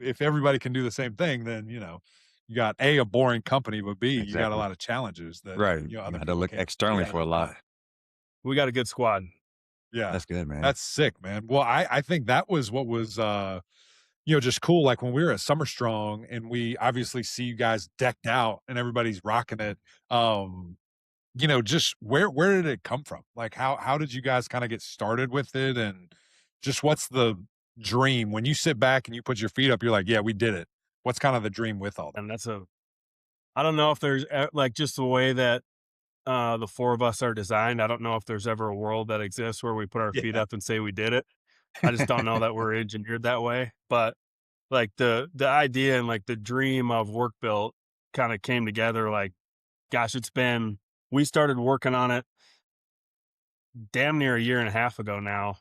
if everybody can do the same thing, then, you got a boring company, but B, you got a Exactly. lot of challenges that, Right. You other had to people look can't externally can't for a lot. overcome. We got a good squad. Yeah. That's good, man. That's sick, man. Well, I think that was what was, just cool. Like when we were at Summer Strong and we obviously see you guys decked out and everybody's rocking it. Just where did it come from? Like how did you guys kind of get started with it? And just what's the dream when you sit back and you put your feet up, you're like, yeah, we did it. What's kind of the dream with all that? And I don't know if there's like just the way that the four of us are designed. I don't know if there's ever a world that exists where we put our feet Yeah. up and say we did it. I just don't know that we're engineered that way. But like the idea and like the dream of Work Built kind of came together. Like, gosh, we started working on it damn near a year and a half ago now.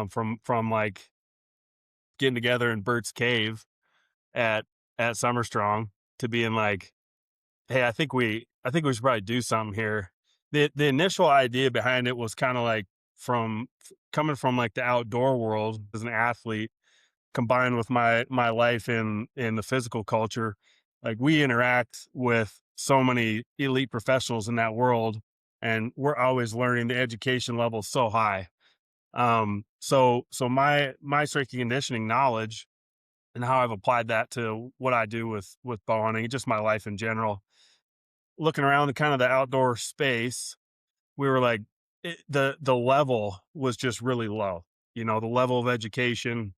From like getting together in Bert's cave at Summer Strong to being like, hey, I think we should probably do something here. The initial idea behind it was kind of like coming from like the outdoor world as an athlete, combined with my life in the physical culture. Like we interact with so many elite professionals in that world, and we're always learning. The education level is so high. So my strength and conditioning knowledge and how I've applied that to what I do with bow hunting, just my life in general. Looking around the kind of the outdoor space, we were like, the level was just really low. The level of education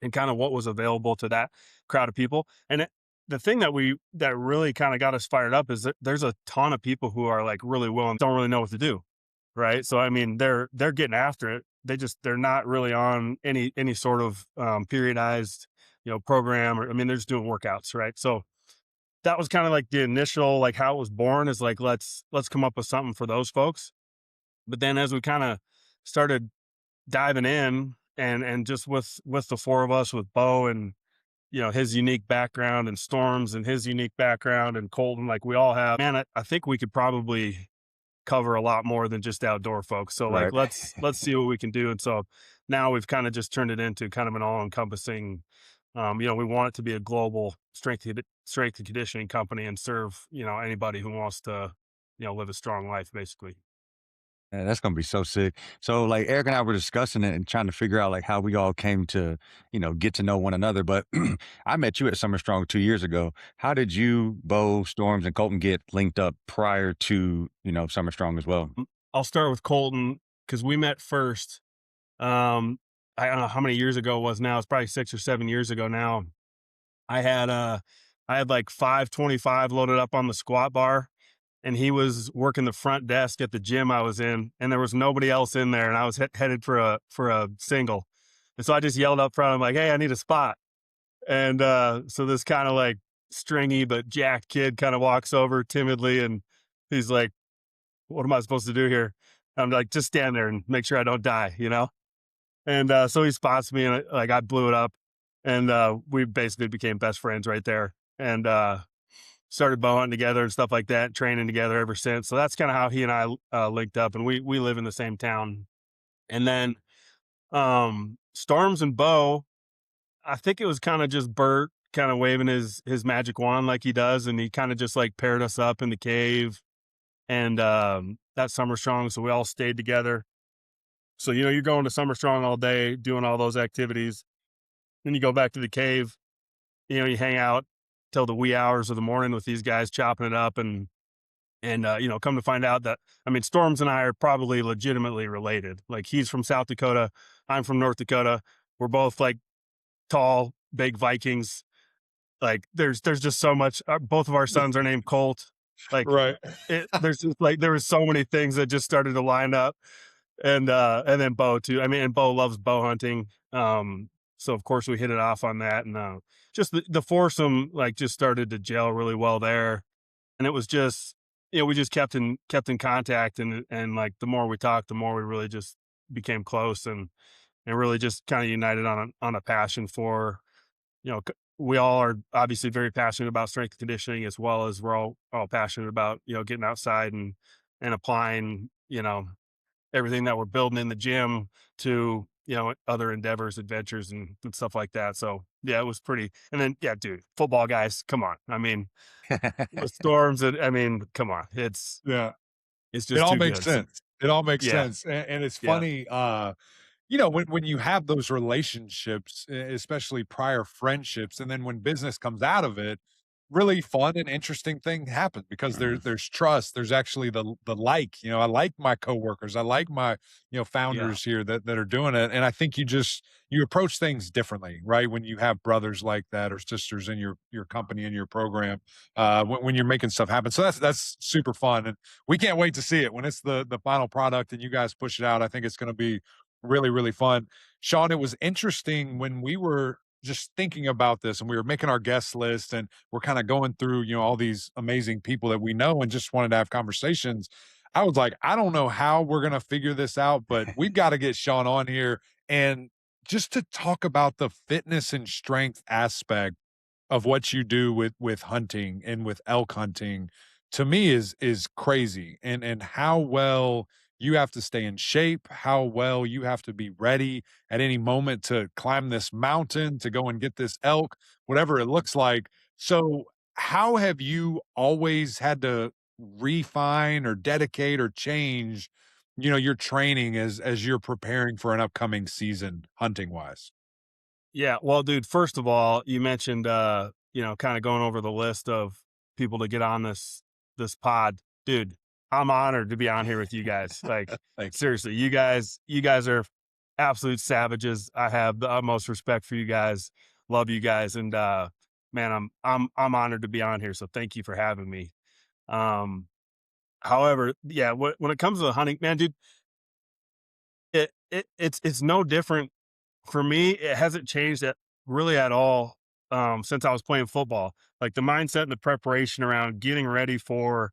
and kind of what was available to that crowd of people. And the thing that really kind of got us fired up is that there's a ton of people who are like really willing, don't really know what to do, right? So I mean, they're getting after it. They're not really on any sort of periodized program, or I mean, they're just doing workouts, right? So that was kind of like the initial, like how it was born, is like let's come up with something for those folks. But then as we kind of started diving in, and just with the four of us, with Bo and his unique background, and Storms and his unique background, and Colton, like we all have, man, I think we could probably cover a lot more than just outdoor folks. So like Right. let's see what we can do. And so now we've kind of just turned it into kind of an all encompassing, we want it to be a global strength and conditioning company, and serve anybody who wants to live a strong life, basically. Yeah, that's gonna be so sick. So, like, Eric and I were discussing it and trying to figure out like how we all came to, get to know one another. But I met you at Summer Strong 2 years ago. How did you, Bo, Storms, and Colton get linked up prior to Summer Strong as well? I'll start with Colton because we met first. Um, I don't know how many years ago it was now. It's probably 6 or 7 years ago now. I had I had like 525 loaded up on the squat bar, and he was working the front desk at the gym I was in, and there was nobody else in there, and I was headed for a single. And so I just yelled up front, I'm like, "Hey, I need a spot." And so this kind of like stringy but jacked kid kind of walks over timidly, and he's like, "What am I supposed to do here?" I'm like, "Just stand there and make sure I don't die." And so he spots me, and like I blew it up, and we basically became best friends right there, and started bow hunting together and stuff like that, training together ever since. So that's kind of how he and I linked up, and we live in the same town. And then Storms and Bo, I think it was kind of just Bert kind of waving his magic wand like he does, and he kind of just like paired us up in the cave, and that Summer Strong, so we all stayed together. So you're going to Summer Strong all day, doing all those activities. Then you go back to the cave. You hang out till the wee hours of the morning with these guys chopping it up, and come to find out that, I mean, Storms and I are probably legitimately related. Like he's from South Dakota, I'm from North Dakota. We're both like tall, big Vikings. Like there's just so much. Both of our sons are named Colt. Like Right. there's just like there was so many things that just started to line up, and then Bo too. I mean, and Bo loves bow hunting. So of course we hit it off on that, and just the foursome like just started to gel really well there, and it was just we just kept in contact, and like the more we talked, the more we really just became close, and really just kind of united on a passion for we all are obviously very passionate about strength and conditioning, as well as we're all passionate about getting outside and applying everything that we're building in the gym to other endeavors, adventures, and stuff like that. So yeah, it was pretty. And then yeah, dude, football guys, come on. I mean, with storms, and I mean, come on, Yeah. it's It just all too makes good. So, sense. It all makes yeah, sense. And it's yeah, funny, when you have those relationships, especially prior friendships, and then when business comes out of it, really fun and interesting thing happens because Mhm. there's trust. There's actually I like my coworkers. I like my, yeah, founders here that are doing it. And I think you approach things differently, right? When you have brothers like that or sisters in your company in your program, when you're making stuff happen. So that's super fun. And we can't wait to see it when it's the final product and you guys push it out. I think it's going to be really, really fun. Shawn, it was interesting when we were just thinking about this and we were making our guest list and we're kind of going through, all these amazing people that we know and just wanted to have conversations. I was like, I don't know how we're going to figure this out, but we've got to get Shawn on here and just to talk about the fitness and strength aspect of what you do with hunting and with elk hunting to me is crazy and how well you have to stay in shape, how well you have to be ready at any moment to climb this mountain, to go and get this elk, whatever it looks like. So, how have you always had to refine or dedicate or change, your training as you're preparing for an upcoming season hunting wise? yeah. Well, dude, first of all, you mentioned kind of going over the list of people to get on this pod, dude. I'm honored to be on here with you guys. Like, Thank you. seriously, you guys are absolute savages. I have the utmost respect for you guys. Love you guys, and man, I'm honored to be on here. So thank you for having me. Um, However, yeah, when it comes to hunting, man, dude, it's no different for me. It hasn't changed really at all since I was playing football. Like the mindset and the preparation around getting ready for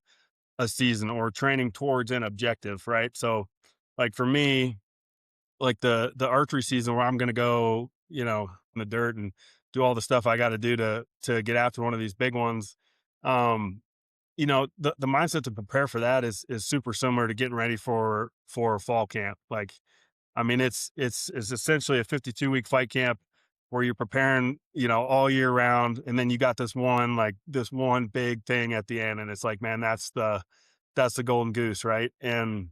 a season or training towards an objective, right? So, like for me, like the archery season where I'm going to go, in the dirt and do all the stuff I got to do to get after one of these big ones. Um, the mindset to prepare for that is super similar to getting ready for fall camp. Like, I mean, it's essentially a 52-week fight camp where you're preparing, all year round, and then you got this one big thing at the end, and it's like, man, that's the golden goose, right? And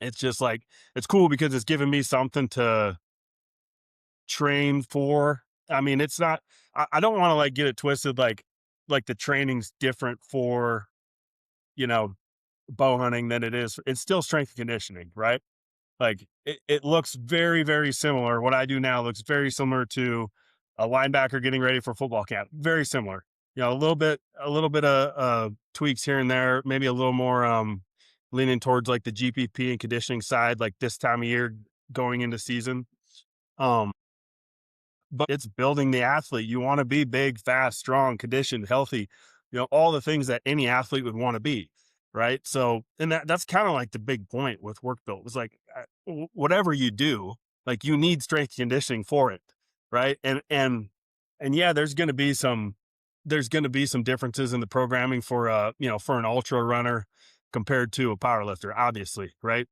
it's just like it's cool because it's giving me something to train for. I mean, it's not. I don't want to like get it twisted, like the training's different for you know bow hunting than it is. It's still strength and conditioning, right? Like it looks very, very similar. What I do now looks very similar to a linebacker getting ready for football camp. Very similar. A little bit of tweaks here and there, maybe a little more leaning towards like the GPP and conditioning side, like this time of year going into season. Um, but it's building the athlete. You want to be big, fast, strong, conditioned, healthy, all the things that any athlete would want to be. Right. So, and that's kind of like the big point with work built. It's like whatever you do, like you need strength conditioning for it. Right. And yeah, there's going to be some differences in the programming for an ultra runner compared to a power lifter, obviously. Right.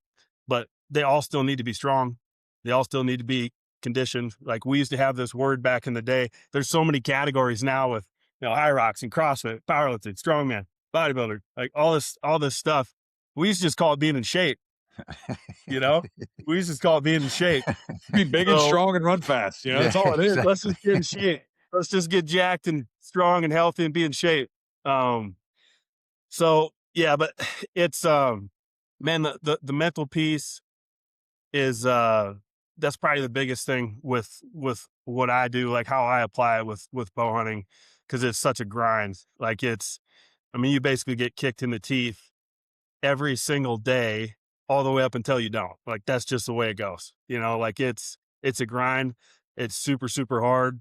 But they all still need to be strong. They all still need to be conditioned. Like we used to have this word back in the day. There's so many categories now with high rocks and CrossFit, powerlifting, strongman, bodybuilder, like all this stuff. We used to just call it being in shape. You know, we used to just call it being in shape. Be big and So strong and run fast. Yeah, That's all it is. let's just get in shape. Let's just get jacked and strong and healthy and be in shape. Um, so yeah, but it's man, the mental piece is that's probably the biggest thing with what I do, like how I apply it with bow hunting, because it's such a grind. Like I mean, you basically get kicked in the teeth every single day, all the way up until you don't. Like that's just the way it goes. Like it's a grind. It's super super hard.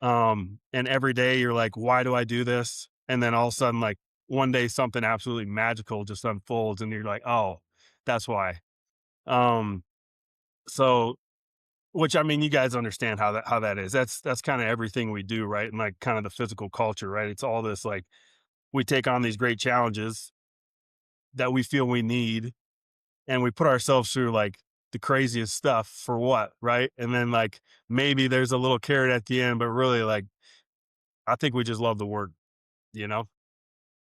And every day you're like, why do I do this? And then all of a sudden, like one day, something absolutely magical just unfolds, and you're like, oh, that's why. Um, so which I mean, you guys understand how that is. That's kind of everything we do, right? And like kind of the physical culture, right? It's all this like we take on these great challenges that we feel we need, and we put ourselves through like the craziest stuff for what, right? And then like maybe there's a little carrot at the end, but really like I think we just love the work, you know?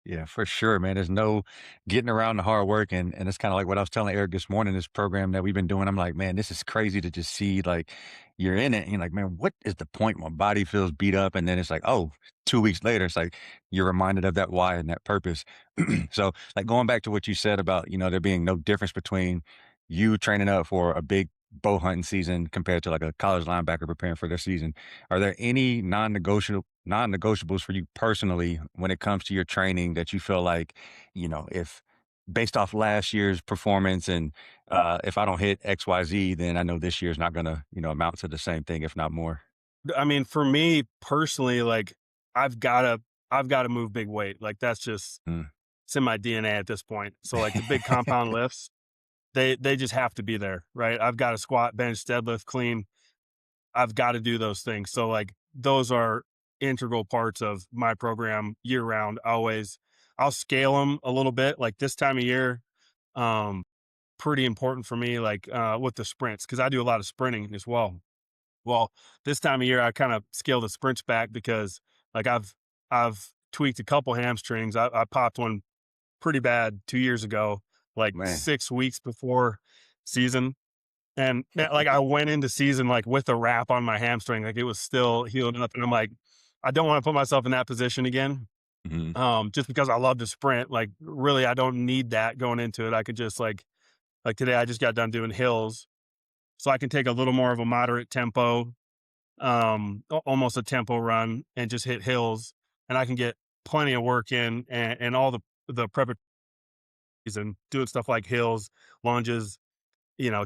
Yeah, for sure, man. There's no getting around the hard work, and it's kind of like what I was telling Eric this morning. This program that we've been doing, I'm like, man, this is crazy to just see like you're in it, and you're like, man, what is the point? My body feels beat up, and then it's like, oh, 2 weeks later, it's like you're reminded of that why and that purpose. So, like going back to what you said about there being no difference between you training up for a big bow hunting season compared to like a college linebacker preparing for their season. Are there any non-negotiables for you personally when it comes to your training that you feel like, if based off last year's performance and if I don't hit XYZ, then I know this year's not gonna, amount to the same thing, if not more. I mean, for me personally, like I've gotta I've gotta move big weight. Like that's just Mm. it's in my DNA at this point. So like the big compound lifts, they just have to be there, right? I've got to squat, bench, deadlift, clean. I've got to do those things. So like those are integral parts of my program year round. Always, I'll scale them a little bit. Like this time of year, um, pretty important for me. Like with the sprints, because I do a lot of sprinting as well. Well, this time of year, I kind of scale the sprints back because like I've tweaked a couple hamstrings. I popped one pretty bad 2 years ago, like Man. 6 weeks before season. And man, like I went into season like with a wrap on my hamstring, like it was still healing up. And I'm like, I don't want to put myself in that position again. Mhm. Just because I love to sprint. Like really I don't need that going into it. I could just like today I just got done doing hills. So I can take a little more of a moderate tempo, almost a tempo run and just hit hills and I can get plenty of work in and all the preparatory and doing stuff like hills, lunges,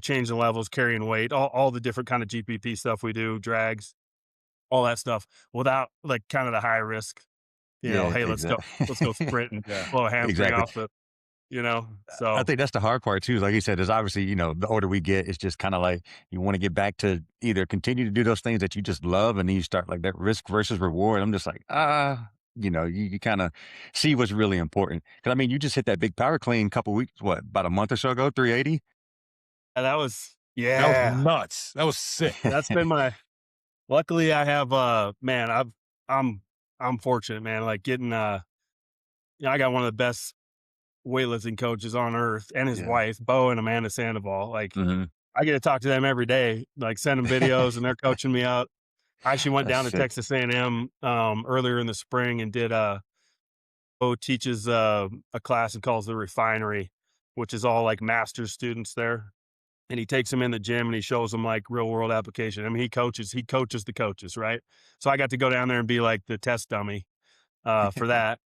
changing levels, carrying weight, all the different kind of GPP stuff we do, drags, all that stuff without like kind of the high risk, Yeah, hey, let's go exactly. sprint and Yeah. blow a hamstring Exactly. off I so think that's the hard part too. Like you said, is obviously, the older we get, it's just kind of like you want to get back to either continue to do those things that you just love and then you start like that risk versus reward. I'm just like, you kind of see what's really important. Cause I mean, you just hit that big power clean couple weeks, what, about a month or so ago, 380? that was, That was yeah, nuts. That was sick. that's been luckily I have, man, I'm, I'm fortunate, man, like getting, I got one of the best weightlifting coaches on earth and his Yeah. wife, Bo and Amanda Sandoval. Like Hmm. I get to talk to them every day, like send them videos and they're coaching me out. I actually went That's down to sick. Texas A&M earlier in the spring and did Bo teaches a class and calls the refinery, which is all like master's students there. And he takes them in the gym and he shows them like real world application. I mean, he coaches the coaches, right? So I got to go down there and be like the test dummy for that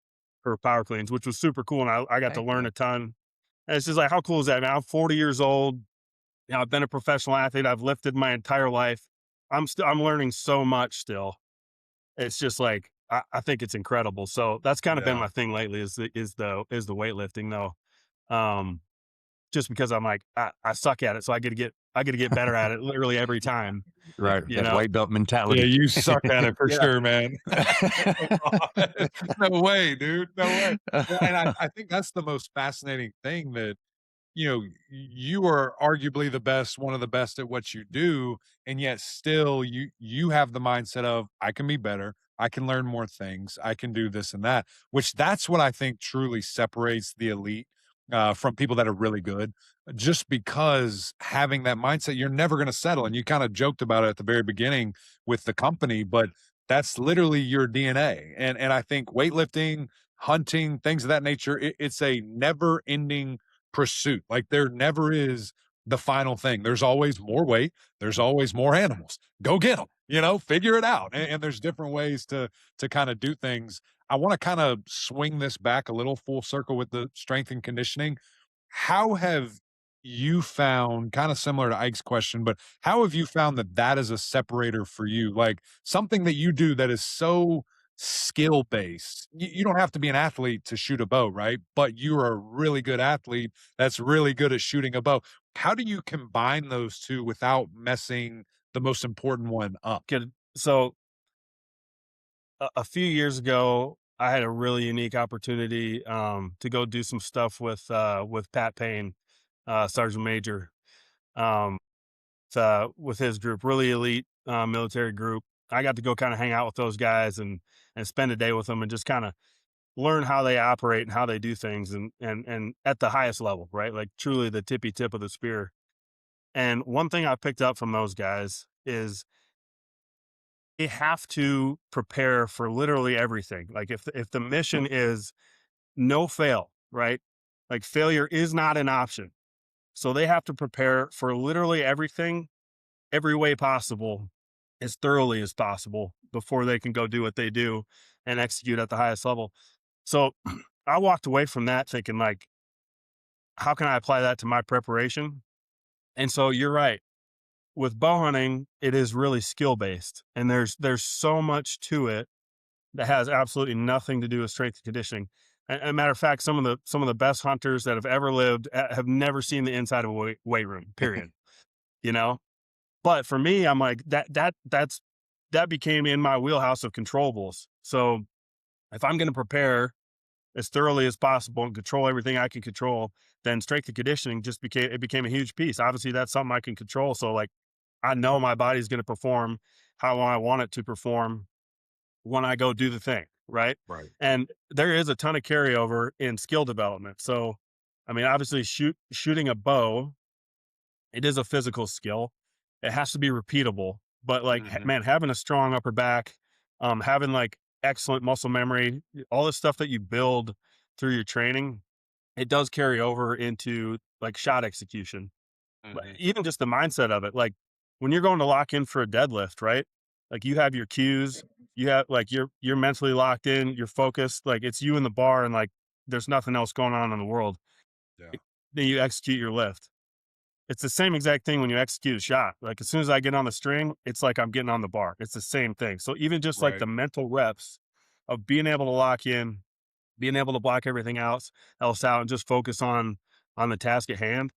for power cleans, which was super cool. And I got to Heck learn yeah. a ton. And it's just like, how cool is that, man? I'm 40 years old. I've been a professional athlete. I've lifted my entire life. I'm learning so much still. It's just like I think it's incredible. So that's kind of been Yeah. my thing lately is the weightlifting though. Um, just because I'm like I suck at it, so I get to get better at it literally every time. Right. You That know? white belt Yeah, mentality. you suck at it for Yeah. sure, man. No way, dude. No way. Well, and I think that's the most fascinating thing that you are arguably the best, one of the best at what you do, and yet still you have the mindset of I can be better, I can learn more things, I can do this and that, which that's what I think truly separates the elite from people that are really good. Just because having that mindset, you're never going to settle. And you kind of joked about it at the very beginning with the company, but that's literally your DNA. And I think weightlifting, hunting, things of that nature, it's a never ending pursuit. Like there never is the final thing. There's always more weight. There's always more animals. Go get them. Figure it out. And there's different ways to kind of do things. I want to kind of swing this back a little full circle with the strength and conditioning. How have you found, kind of similar to Ike's question, but how have you found that that is a separator for you? Like something that you do that is so skill based. You don't have to be an athlete to shoot a bow, right? But you're a really good athlete that's really good at shooting a bow. How do you combine those two without messing the most important one up? Good. So a few years ago, I had a really unique opportunity to go do some stuff with Pat Payne, Sergeant Major. um, with his group, really elite military group. I got to go kind of hang out with those guys and spend a day with them and just kind of learn how they operate and how they do things and at the highest level, right? Like truly the tippy tip of the spear. And one thing I picked up from those guys is they have to prepare for literally everything. Like if the mission is no fail, right? Like failure is not an option. So they have to prepare for literally everything, every way possible, as thoroughly as possible before they can go do what they do and execute at the highest level. So I walked away from that thinking like, how can I apply that to my preparation? And so you're right. With bow hunting, it is really skill based, and there's so much to it that has absolutely nothing to do with strength and conditioning. And a matter of fact, some of the best hunters that have ever lived have never seen the inside of a weight room. Period. You know, but for me, I'm like that became in my wheelhouse of controllables. So if I'm going to prepare as thoroughly as possible and control everything I can control, then strength and conditioning became a huge piece. Obviously, that's something I can control. So like I know my body's going to perform how I want it to perform when I go do the thing, right? Right. And there is a ton of carryover in skill development. So, I mean, obviously, shooting a bow, it is a physical skill. It has to be repeatable. But like, man, having a strong upper back, having like excellent muscle memory, all the stuff that you build through your training, it does carry over into like shot execution. But even just the mindset of it, like when you're going to lock in for a deadlift, right? Like you have your cues, you have like you're mentally locked in, you're focused, like it's you in the bar and like there's nothing else going on in the world. Yeah. Then you execute your lift. It's the same exact thing when you execute a shot. Like as soon as I get on the string, it's like I'm getting on the bar. It's the same thing. So even just like Right. the mental reps of being able to lock in, being able to block everything else out and just focus on the task at hand,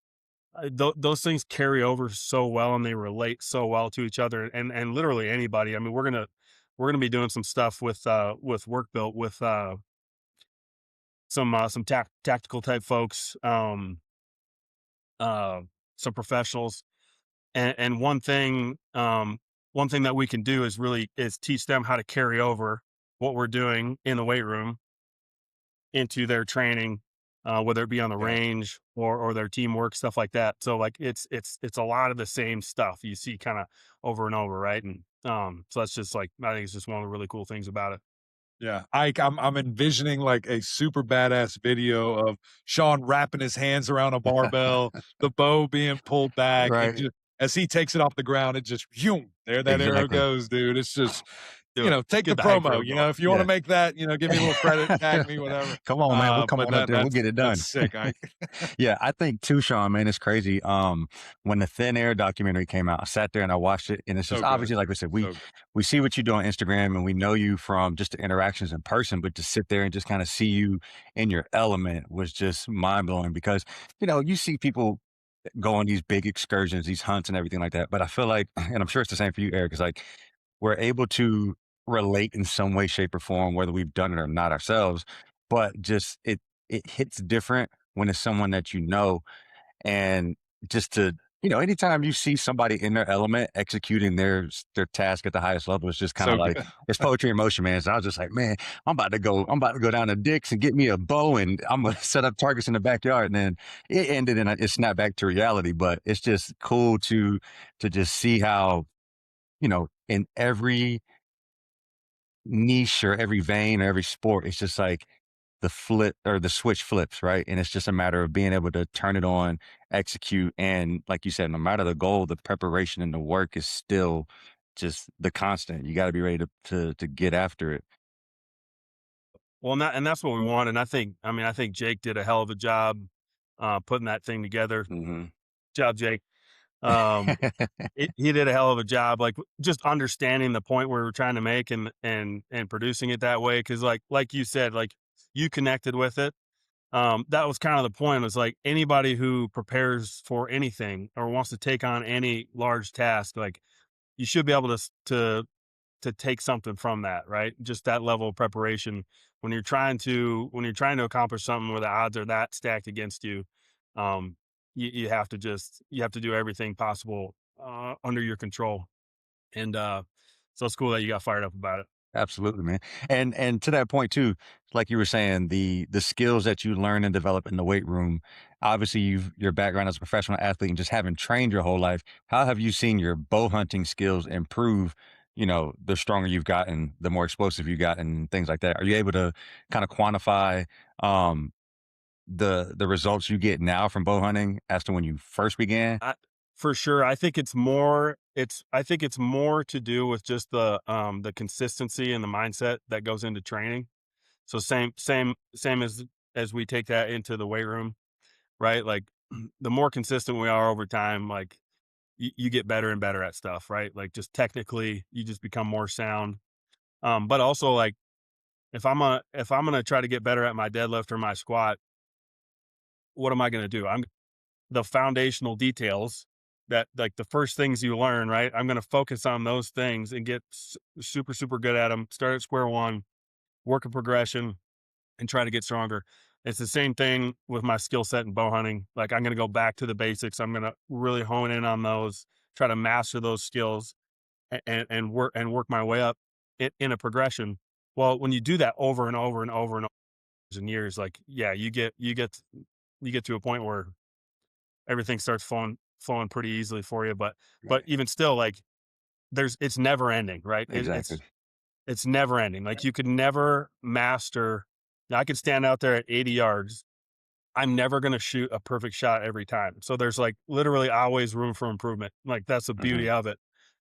those things carry over so well and they relate so well to each other and literally anybody. I mean, we're gonna be doing some stuff with work built with some tactical type folks, uh, some professionals, and one thing that we can do is teach them how to carry over what we're doing in the weight room into their training, whether it be on the Yeah. range or their teamwork, stuff like that. So like it's a lot of the same stuff you see kind of over and over, right? And so that's just like I think it's just one of the really cool things about it. Yeah, I'm envisioning like a super badass video of Shawn wrapping his hands around a barbell, the bow being pulled back, and Right. just as he takes it off the ground, it just phew, there that arrow Exactly. goes, dude. It's just Do it. take the Get the hype promo. road going. If you want to Yeah. make that, give me a little credit, tag me, whatever. Come on, man. We'll come But on up there. We'll get it that's done. sick. Yeah, I think too, Sean, man, it's crazy. When the Thin Air documentary came out, I sat there and I watched it, and it's So just good, obviously, like we said, so good. we see what you do on Instagram, and we know you from just the interactions in person, but to sit there and just kind of see you in your element was just mind blowing because you see people go on these big excursions, these hunts, and everything like that. But I feel like, and I'm sure it's the same for you, Eric, is like we're able to relate in some way, shape, or form, whether we've done it or not ourselves. But just it hits different when it's someone that you know, and just to anytime you see somebody in their element executing their task at the highest level, it's just kind of So like good. it's poetry in motion, man. So I was just like, man, I'm about to go down to Dick's and get me a bow, and I'm gonna set up targets in the backyard. And then it ended, and it snapped back to reality. But it's just cool to just see how in every niche or every vein or every sport, it's just like the flip or the switch flips, right? And it's just a matter of being able to turn it on, execute. And like you said, no matter the goal, the preparation and the work is still just the constant. You got to be ready to get after it. Well, and that's what we want. And I think Jake did a hell of a job putting that thing together. Hmm. Job, Jake. Um, he did a hell of a job, like just understanding the point we were trying to make and producing it that way. Cause like you said, like you connected with it. That was kind of the point, was like anybody who prepares for anything or wants to take on any large task, like you should be able to take something from that, right? Just that level of preparation when you're trying to accomplish something where the odds are that stacked against you. Um, you have to do everything possible under your control. And so it's cool that you got fired up about it. Absolutely, man. And to that point too, like you were saying, the skills that you learn and develop in the weight room, obviously your background as a professional athlete and just having trained your whole life, how have you seen your bow hunting skills improve, the stronger you've gotten, the more explosive you got and things like that? Are you able to kind of quantify um the results you get now from bow hunting as to when you first began? For sure. I think it's more to do with just the consistency and the mindset that goes into training. So same as we take that into the weight room, right? Like the more consistent we are over time, like you get better and better at stuff, right? Like just technically you just become more sound. But also like if I'm gonna try to get better at my deadlift or my squat, what am I gonna do? I'm the foundational details that like the first things you learn, right? I'm going to focus on those things and get super, super good at them. Start at square one, work a progression and try to get stronger. It's the same thing with my skill set in bow hunting. Like I'm going to go back to the basics. I'm going to really hone in on those, try to master those skills and work my way up in a progression. Well, when you do that over and over and over and over and years, like, yeah, you get to a point where everything starts flowing pretty easily for you. But Right. even still, like it's never ending, right? Exactly. It's never ending. Like you could never master. I could stand out there at 80 yards. I'm never going to shoot a perfect shot every time. So there's like literally always room for improvement. Like that's the Hmm. beauty of it.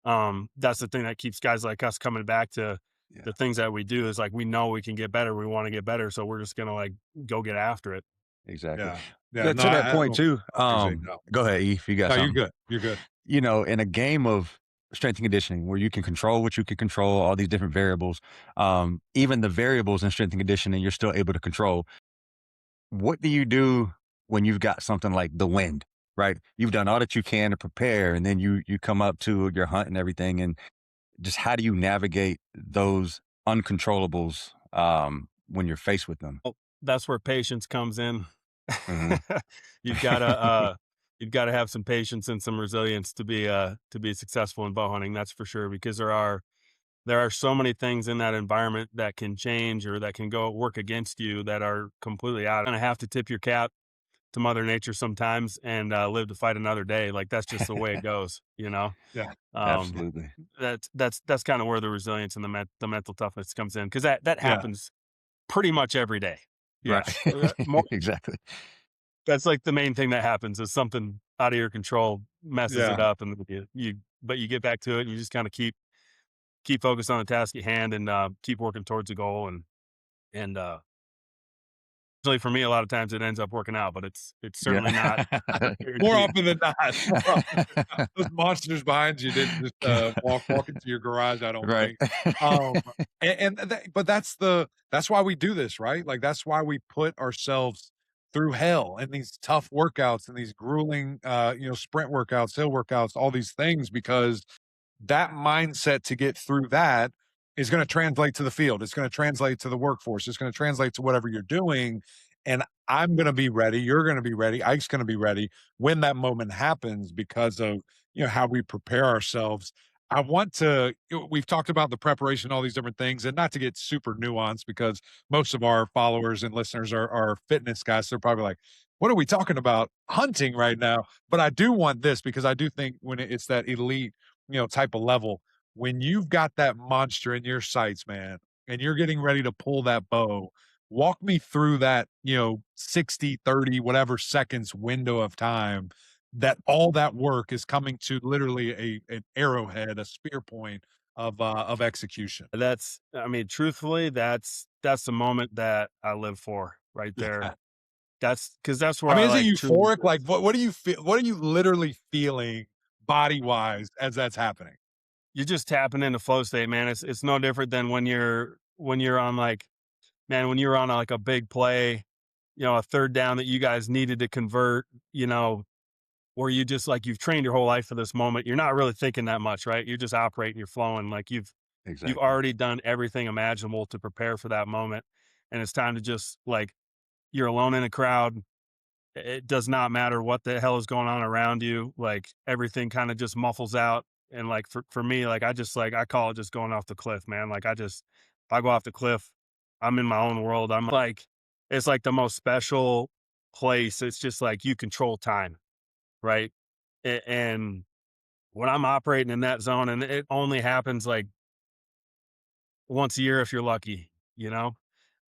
That's the thing that keeps guys like us coming back to Yeah, the things that we do is like we know we can get better. We want to get better. So we're just gonna like go get after it. exactly. Yeah. Yeah. No, To that I point don't too, appreciate that. go ahead, E, if you got No, you're something. good. You're good. In a game of strength and conditioning where you can control what you can control, all these different variables, even the variables in strength and conditioning, you're still able to control. What do you do when you've got something like the wind, right? You've done all that you can to prepare, and then you come up to your hunt and everything, and just how do you navigate those uncontrollables when you're faced with them? Oh, that's where patience comes in. Hmm. You've gotta, you've gotta have some patience and some resilience to be successful in bow hunting, that's for sure, because there are so many things in that environment that can change or that can go work against you that are completely out. Gonna have to tip your cap to Mother Nature sometimes and, live to fight another day, like, that's just the way it goes, you know? Yeah. Um, Absolutely. that's kinda where the resilience and the mental toughness comes in because that Yeah. happens pretty much every day. Right. Yes. More Exactly. that's, like, the main thing that happens is something out of your control messes it Yeah. up, and you get back to it, and you just kinda keep focused on the task at hand and, keep working towards the goal, and fortunately for me, a lot of times it ends up working out, but it's certainly not Yeah. More guaranteed. often than not. More often than not. Those monsters behind you didn't just walk into your garage, I don't Right. think. Um but that's why we do this, right? Like that's why we put ourselves through hell and these tough workouts and these grueling sprint workouts, hill workouts, all these things because that mindset to get through that is going to translate to the field. It's going to translate to the workforce. It's going to translate to whatever you're doing. And I'm going to be ready. You're going to be ready. Ike's going to be ready when that moment happens because of, how we prepare ourselves. I want to, we've talked about the preparation, all these different things, and not to get super nuanced because most of our followers and listeners are fitness guys. They're probably like, what are we talking about hunting right now? But I do want this because I do think when it's that elite type of level. When you've got that monster in your sights, man, and you're getting ready to pull that bow, walk me through that, 60, 30, whatever seconds window of time that all that work is coming to literally an arrowhead, a spear point of execution. I mean, truthfully, that's the moment that I live for right there. Yeah. That's because that's where I I, mean, is it like, truly euphoric? Like what do you feel? What are you literally feeling body wise as that's happening? you're just tapping into flow state, man. It's no different than when you're on, like, man, when you're on, like, a big play, a third down that you guys needed to convert, where you just, like, you've trained your whole life for this moment. You're not really thinking that much, right? You're just operating, you're flowing, like, you've Exactly. already done everything imaginable to prepare for that moment, and it's time to just, like, you're alone in a crowd, it does not matter what the hell is going on around you. Like everything kind of just muffles out. And like for me, like I just like I call it just going off the cliff, man. Like if I go off the cliff, I'm in my own world. I'm like it's like the most special place. It's just like you control time, right? And when I'm operating in that zone, and it only happens like once a year if you're lucky, you know.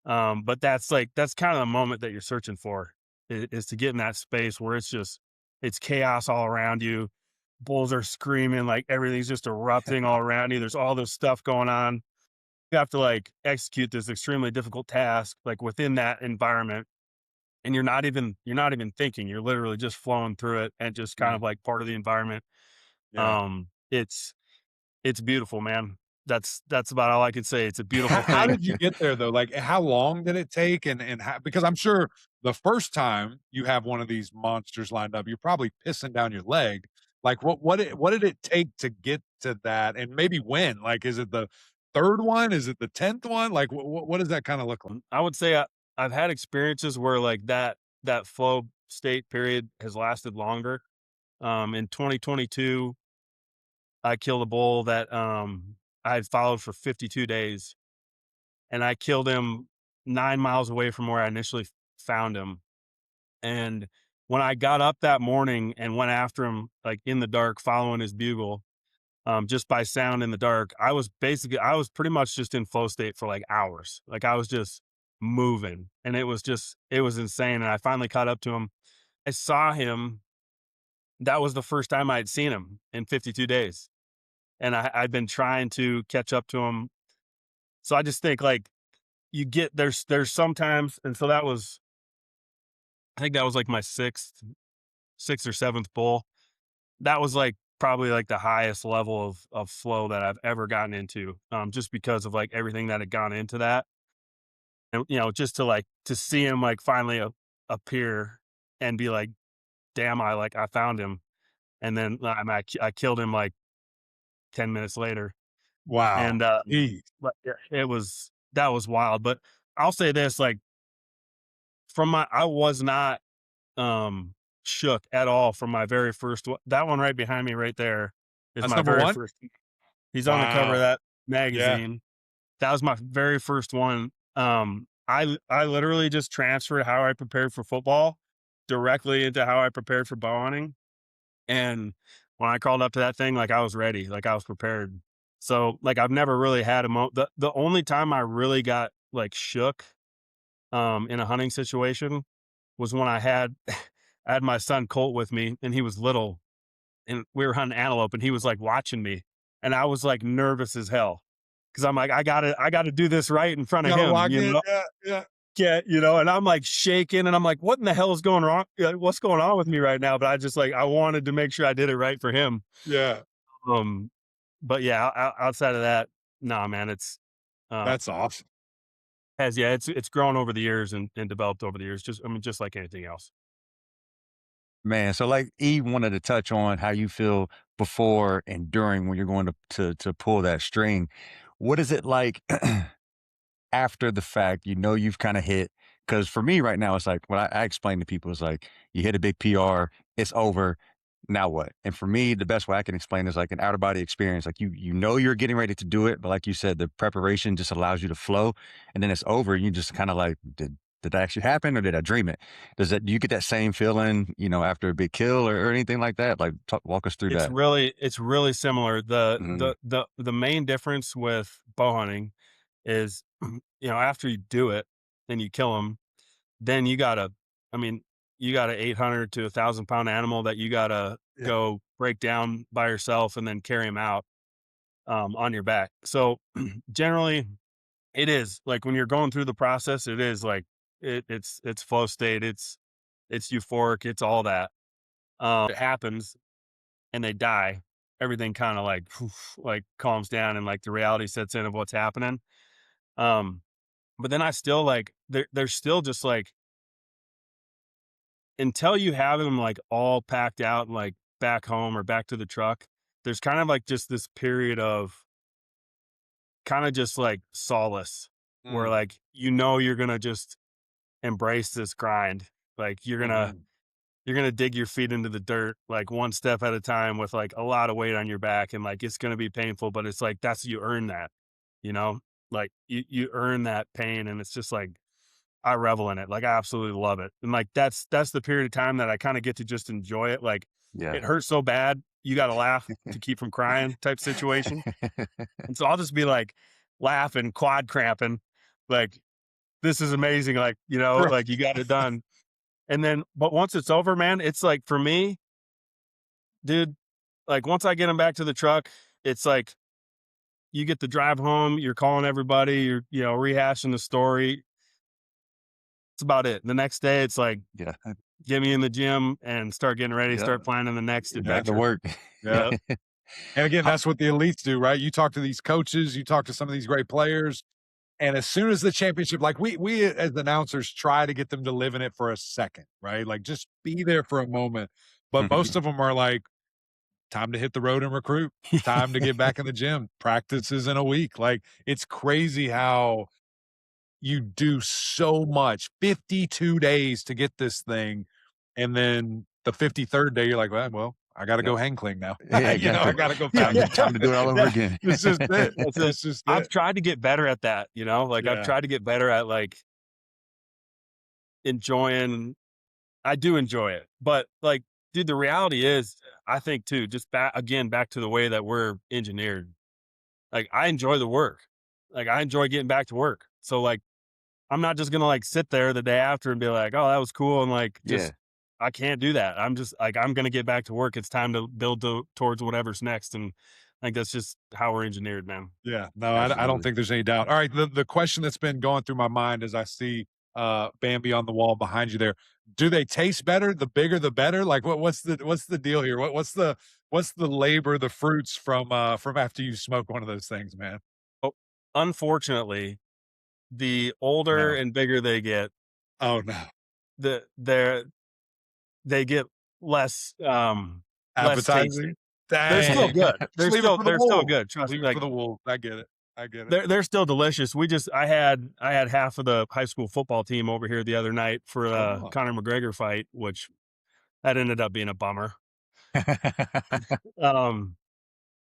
But that's kind of the moment that you're searching for is to get in that space where it's chaos all around you. Bulls are screaming, like everything's just erupting all around you. There's all this stuff going on. You have to like execute this extremely difficult task, like within that environment. And you're not even thinking. You're literally just flowing through it and just kind Mhm. of like part of the environment. Yeah. It's beautiful, man. That's about all I can say. It's a beautiful How thing. did you get there though? Like, how long did it take? And how, because I'm sure the first time you have one of these monsters lined up, you're probably pissing down your leg. Like, what did it take to get to that? And maybe when? Like, is it the third one? Is it the 10th one? Like, what does that kind of look like? I would say I've had experiences where like that flow state period has lasted longer. In 2022, I killed a bull that I had followed for 52 days, and I killed him 9 miles away from where I initially found him. And when I got up that morning and went after him, like in the dark, following his bugle, just by sound in the dark, I was pretty much just in flow state for like hours. Like I was just moving, and it was insane. And I finally caught up to him. I saw him. That was the first time I had seen him in 52 days. And I'd been trying to catch up to him. So I just think like there's sometimes, and so I think that was like my sixth or seventh bull. That was like probably like the highest level of flow that I've ever gotten into, just because of like everything that had gone into that. And just to like to see him like finally appear and be like, damn, I found him. And then I killed him like 10 minutes later. Wow. And Jeez. but yeah, that was wild. But I'll say this, like I was not shook at all from my very first one. That one right behind me right there is That's my number very one. first. He's on the cover of Wow. that Yeah. magazine. That was my very first one. I literally just transferred how I prepared for football directly into how I prepared for bow hunting. And when I crawled up to that thing, like I was ready, like I was prepared. So like I've never really had the only time I really got like shook in a hunting situation was when I had my son Colt with me, and he was little, and we were hunting antelope, and he was like watching me, and I was like nervous as hell because I'm like I gotta do this right in front of Gotta him, lock in. Yeah. Yeah. and I'm like shaking, and I'm like, what in the hell is going wrong? What's going on with me right now? But I just like I wanted to make sure I did it right for him. Yeah. Um, but yeah, outside of that, nah, man, it's uh That's awesome. has yeah, it's grown over the years and developed over the years. Just like anything else. Man, so like E wanted to touch on how you feel before and during when you're going to pull that string. What is it like after the fact? You know you've kind of hit, because for me right now it's like when I explain to people, it's like you hit a big PR, it's over. Now what? And for me, the best way I can explain is like an out of body experience. Like you know you're getting ready to do it, but like you said, the preparation just allows you to flow, and then it's over. You just kind of like did that actually happen or did I dream it? Do you get that same feeling, after a big kill or anything like that? Like walk us through that. It's really similar. Mhm. The main difference with bow hunting is, after you do it and you kill them, then I mean, you got a 800 to 1,000 pound animal that you gotta Yeah. go break down by yourself and then carry him out, on your back. So generally it is like when you're going through the process, it is like it's flow state. It's euphoric. It's all that. It happens and they die, everything kind of like like calms down and like the reality sets in of what's happening. Um, but then I still like there's still just like until you have them like all packed out and like back home or back to the truck, there's kind of like just this period of kind of just like solace where Mm. like you're gonna just embrace this grind. Like you're gonna Mhm. you're going to dig your feet into the dirt, like one step at a time with like a lot of weight on your back. And like, it's going to be painful, but it's like, you earn that, you know, like you earn that pain. And it's just like, I revel in it. Like, I absolutely love it. And like, that's the period of time that I kind of get to just enjoy it. Like, Yeah. it hurts so bad, you got to laugh to keep from crying type situation. And so I'll just be like laughing, quad cramping, like, this is amazing. Like, you know, Right. like you got it done. And then, but once it's over, man, it's like for me, dude, like once I get them back to the truck, it's like you get the drive home, you're calling everybody, you're, you know, rehashing the story. It's about it. The next day, it's like, Yeah. get me in the gym and start getting ready, Yeah. start planning the next Back adventure. to work. Yeah. Yep. And again, that's what the elites do, right? You talk to these coaches, you talk to some of these great players, and as soon as the championship, like we as announcers try to get them to live in it for a second, right? Like just be there for a moment. But most of them are like, time to hit the road and recruit, time to get back in the gym, practices in a week. Like it's crazy how you do so much, 52 days to get this thing. And then the 53rd day, you're like, well, I got to Yep. go hang cling now. Yeah, You know, I exactly. got to go Time back. to, time to do it all over again. This is it. That's It's it. just I've it. tried to get better at that, you know, like I've Yeah. tried to get better at like enjoying, I do enjoy it, but like, dude, the reality is, I think too, just back to the way that we're engineered. Like I enjoy the work. Like I enjoy getting back to work. So like, I'm not just gonna like sit there the day after and be like, oh, that was cool. And like, Yeah. just, I can't do that. I'm just like, I'm gonna get back to work. It's time to build towards whatever's next. And like, that's just how we're engineered, man. Yeah. No, I don't Absolutely. think there's any doubt. All right. The question that's been going through my mind as I see Bambi on the wall behind you there. Do they taste better? The bigger the better? Like what's the deal here? What's the labor, the fruits from after you smoke one of those things, man? Oh, unfortunately, the older No. and bigger they get, Oh no. the they get less less tasty. Appetizing? They're still Dang. good. Just leave it for the They're still wolves. good. Trust me. Leave it Like for the wolves. I get it. I get it. they're still delicious. We just I had half of the high school football team over here the other night for Come the on. Conor McGregor fight, which that ended up being a bummer. Um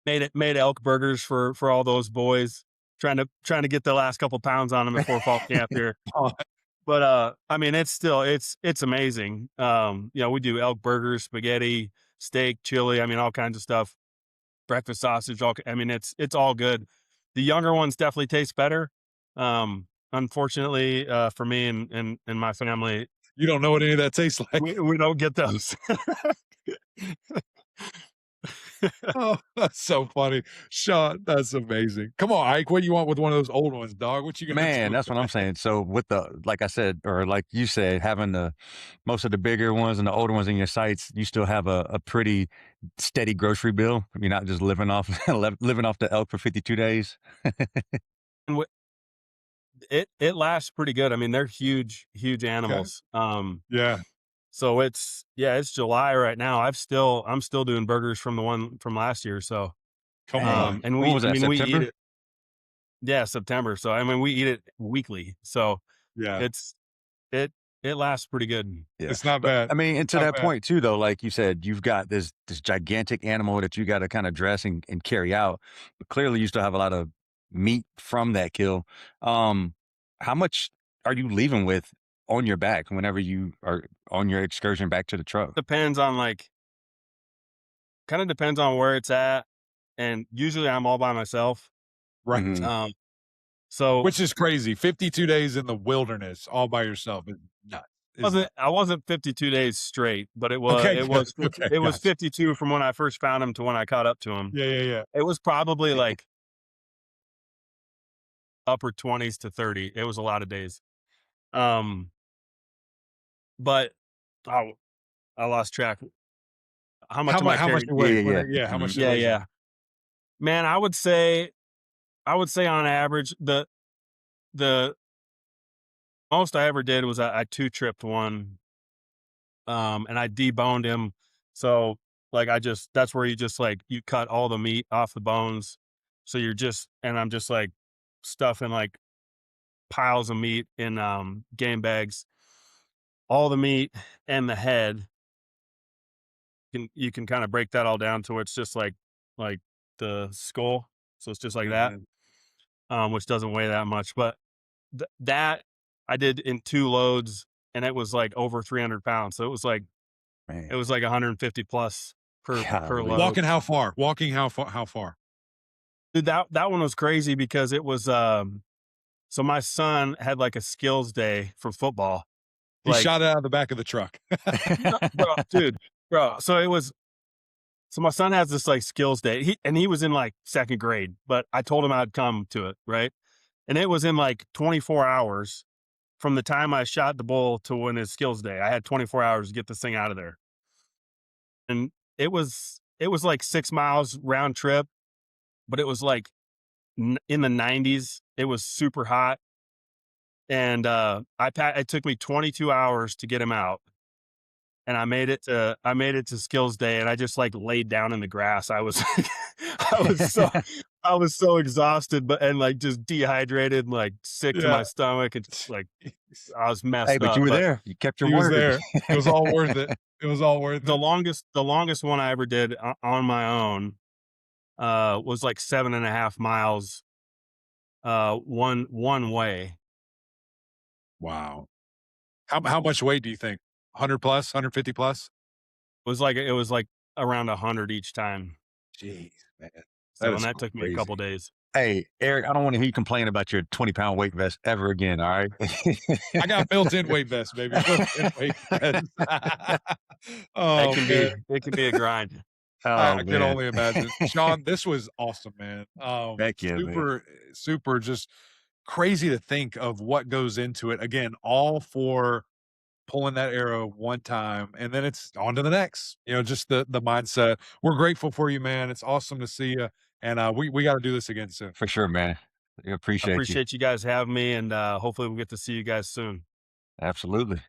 made elk burgers for all those boys. Trying to get the last couple pounds on them before fall camp here. But I mean it's amazing. You know, we do elk burgers, spaghetti, steak, chili, I mean all kinds of stuff. Breakfast sausage, I mean it's all good. The younger ones definitely taste better. Unfortunately, for me and my family, You don't know what any of that tastes like. we don't get those. Oh, that's so funny. Shawn, that's amazing. Come on, Ike. What do you want with one of those old ones, dog? What you gonna do Man, with that's what I'm that? saying. So with the, like I said, or like you said, having the most of the bigger ones and the older ones in your sites, you still have a pretty steady grocery bill. You're not just living off living off the elk for 52 days. And it lasts pretty good. I mean, they're huge Okay. animals. Yeah. So it's July right now. I'm still doing burgers from the one from last year. So Come Dang. on. and When was I that? mean we eat September? it, yeah, September. So I mean we eat it weekly. So Yeah. it's it it lasts pretty good. Yeah. It's not But bad. I mean, and to Not that bad. point too, though, like you said, you've got this gigantic animal that you got to kind of dress and carry out. But clearly you still have a lot of meat from that kill. Um, how much are you leaving with on your back whenever you are on your excursion back to the truck? Depends on like kind of depends on where it's at. And usually I'm all by myself. Right. Mhm. So Which is crazy. 52 days in the wilderness all by yourself is nuts. Is nuts. I wasn't 52 days straight, but Okay, good. Okay, it was gotcha. 52 from when I first found him to when I caught up to him. Yeah, yeah, yeah. It was probably like upper 20s to 30. It was a lot of days. Um, but oh, I lost track. How much am I How much carrying? you Yeah, weigh? yeah, yeah. Yeah, how much Mhm. it Yeah, weighs in? yeah. Man, I would say on average the most I ever did was I two tripped one, and I deboned him. So like that's where you just like you cut all the meat off the bones. So I'm just like stuffing like piles of meat in game bags, all the meat and the head. you can kind of break that all down to where it's just like the skull. So it's just like that, Mhm. which doesn't weigh that much. But that I did in 2 loads, and it was like over 300 pounds. So it Man, was like 150 plus per golly. load. Walking how far? Walking how far? How far? Dude, that one was crazy because it was so my son had like a skills day for football. He Like, shot it out of the back of the truck. no, bro, dude, bro. So it was so my son has this like skills day. He was in like second grade, but I told him I'd come to it, right? And it was in like 24 hours from the time I shot the bull to when his skills day. I had 24 hours to get this thing out of there. And it was like 6 miles round trip, but it was like in the 90s. It was super hot, and it took me 22 hours to get him out, and I made it to skills day, and I just like laid down in the grass. I was I was so I was so exhausted, but and like just dehydrated and like sick to my Yeah. stomach, and just like I was Hey, messed but you up. were But there. You kept your He was word. there. It was all worth it. It was all worth it. the longest one I ever did on my own was like 7.5 miles one way. Wow. How much weight do you think? 100 plus, 150 plus? It was like around 100 each time. Jeez, man. That So, and is that took me a crazy. couple days. Hey, Eric, I don't want to hear you complain about your 20-pound weight vest ever again. All right. I got built-in weight vest, baby. Built-in weight vest. It Oh, can man. be a grind. Oh I can man. only imagine. Shawn, this was awesome, man. Heck yeah, man. Super just crazy to think of what goes into it. Again, all for pulling that arrow one time and then it's on to the next. Just the mindset. We're grateful for you, man. It's awesome to see you. And we got to do this again soon. For sure, man. I I appreciate you. appreciate you guys having me, and hopefully we'll get to see you guys soon. Absolutely.